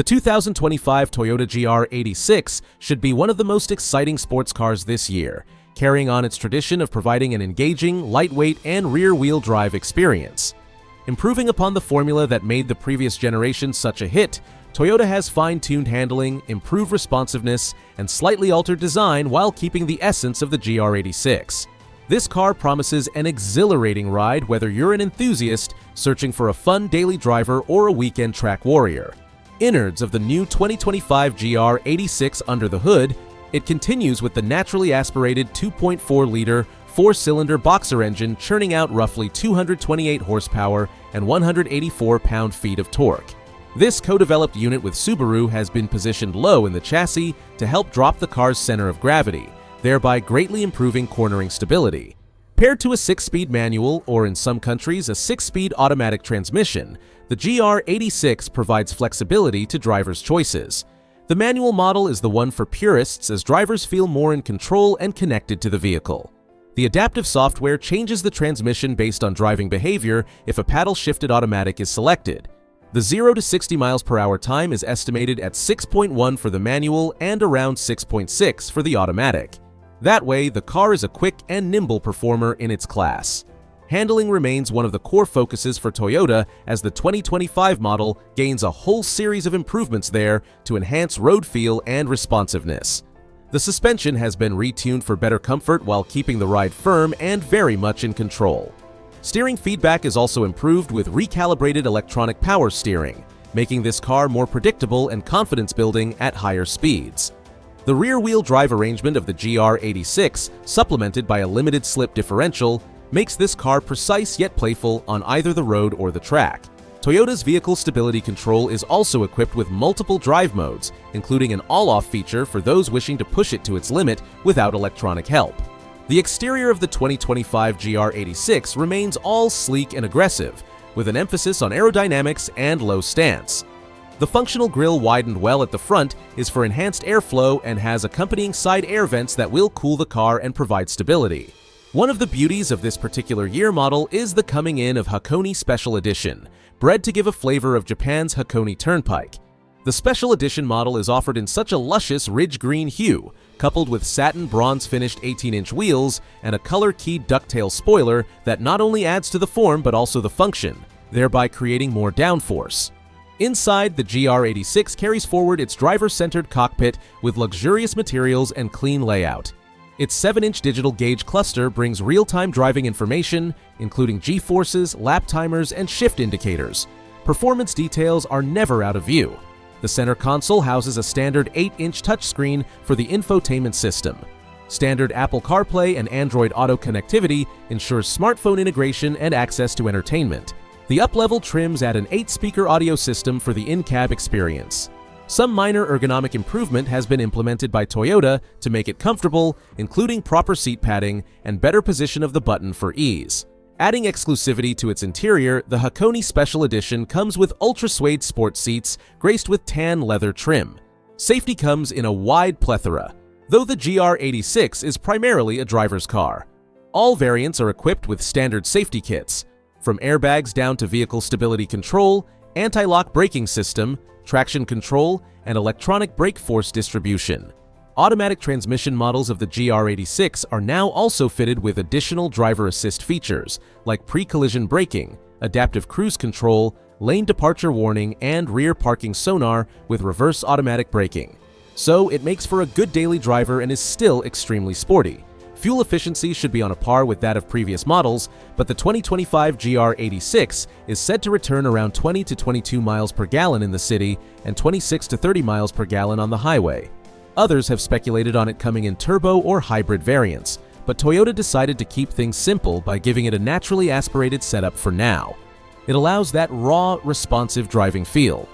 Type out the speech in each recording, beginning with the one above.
2025 Toyota GR86 should be one of the most exciting sports cars this year, carrying on its tradition of providing an engaging, lightweight, and rear-wheel drive experience. Improving upon the formula that made the previous generation such a hit, Toyota has fine-tuned handling, improved responsiveness, and slightly altered design while keeping the essence of the GR86. This car promises an exhilarating ride whether you're an enthusiast searching for a fun daily driver or a weekend track warrior. Innards of the new 2025 GR86 under the hood, it continues with the naturally aspirated 2.4-liter four-cylinder boxer engine churning out roughly 228 horsepower and 184 pound-feet of torque. This co-developed unit with Subaru has been positioned low in the chassis to help drop the car's center of gravity, thereby greatly improving cornering stability. Paired to a 6-speed manual, or in some countries a 6-speed automatic transmission, the GR86 provides flexibility to drivers' choices. The manual model is the one for purists as drivers feel more in control and connected to the vehicle. The adaptive software changes the transmission based on driving behavior if a paddle-shifted automatic is selected. The 0 to 60 miles per hour time is estimated at 6.1 for the manual and around 6.6 for the automatic. That way, the car is a quick and nimble performer in its class. Handling remains one of the core focuses for Toyota as the 2025 model gains a whole series of improvements there to enhance road feel and responsiveness. The suspension has been retuned for better comfort while keeping the ride firm and very much in control. Steering feedback is also improved with recalibrated electronic power steering, making this car more predictable and confidence-building at higher speeds. The rear-wheel drive arrangement of the GR86, supplemented by a limited-slip differential, makes this car precise yet playful on either the road or the track. Toyota's vehicle stability control is also equipped with multiple drive modes, including an all-off feature for those wishing to push it to its limit without electronic help. The exterior of the 2025 GR86 remains all sleek and aggressive, with an emphasis on aerodynamics and low stance. The functional grille widened well at the front is for enhanced airflow and has accompanying side air vents that will cool the car and provide stability. One of the beauties of this particular year model is the coming in of Hakone Special Edition, bred to give a flavor of Japan's Hakone Turnpike. The Special Edition model is offered in such a luscious ridge green hue, coupled with satin bronze-finished 18-inch wheels and a color-keyed ducktail spoiler that not only adds to the form but also the function, thereby creating more downforce. Inside, the GR86 carries forward its driver-centered cockpit with luxurious materials and clean layout. Its 7-inch digital gauge cluster brings real-time driving information, including G-forces, lap timers, and shift indicators. Performance details are never out of view. The center console houses a standard 8-inch touchscreen for the infotainment system. Standard Apple CarPlay and Android Auto connectivity ensures smartphone integration and access to entertainment. The up-level trims add an 8-speaker audio system for the in-cab experience. Some minor ergonomic improvement has been implemented by Toyota to make it comfortable, including proper seat padding and better position of the button for ease. Adding exclusivity to its interior, the Hakone Special Edition comes with ultra-suede sport seats graced with tan leather trim. Safety comes in a wide plethora, though the GR86 is primarily a driver's car. All variants are equipped with standard safety kits, from airbags down to vehicle stability control, anti-lock braking system, traction control, and electronic brake force distribution. Automatic transmission models of the GR86 are now also fitted with additional driver assist features like pre-collision braking, adaptive cruise control, lane departure warning, and rear parking sonar with reverse automatic braking. So it makes for a good daily driver and is still extremely sporty. Fuel efficiency should be on a par with that of previous models, but the 2025 GR86 is said to return around 20 to 22 miles per gallon in the city and 26 to 30 miles per gallon on the highway. Others have speculated on it coming in turbo or hybrid variants, but Toyota decided to keep things simple by giving it a naturally aspirated setup for now. It allows that raw, responsive driving feel.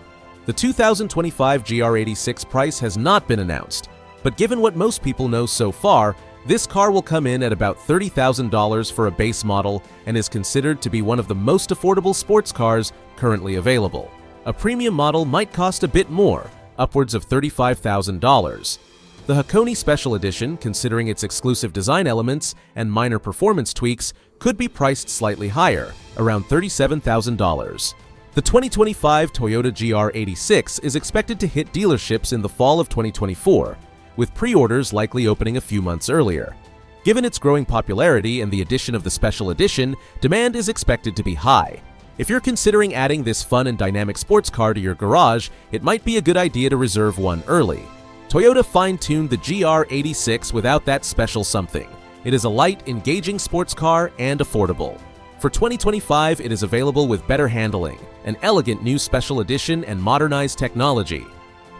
The 2025 GR86 price has not been announced, but given what most people know so far, this car will come in at about $30,000 for a base model and is considered to be one of the most affordable sports cars currently available. A premium model might cost a bit more, upwards of $35,000. The Hakone Special Edition, considering its exclusive design elements and minor performance tweaks, could be priced slightly higher, around $37,000. The 2025 Toyota GR86 is expected to hit dealerships in the fall of 2024, with pre-orders likely opening a few months earlier. Given its growing popularity and the addition of the special edition, demand is expected to be high. If you're considering adding this fun and dynamic sports car to your garage, it might be a good idea to reserve one early. Toyota fine-tuned the GR86 without that special something. It is a light, engaging sports car and affordable. For 2025, it is available with better handling, an elegant new special edition, and modernized technology.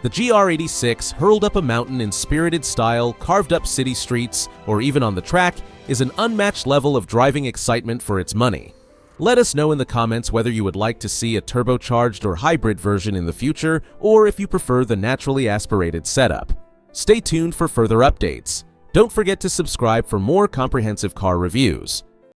The GR86, hurled up a mountain in spirited style, carved up city streets, or even on the track, is an unmatched level of driving excitement for its money. Let us know in the comments whether you would like to see a turbocharged or hybrid version in the future, or if you prefer the naturally aspirated setup. Stay tuned for further updates. Don't forget to subscribe for more comprehensive car reviews.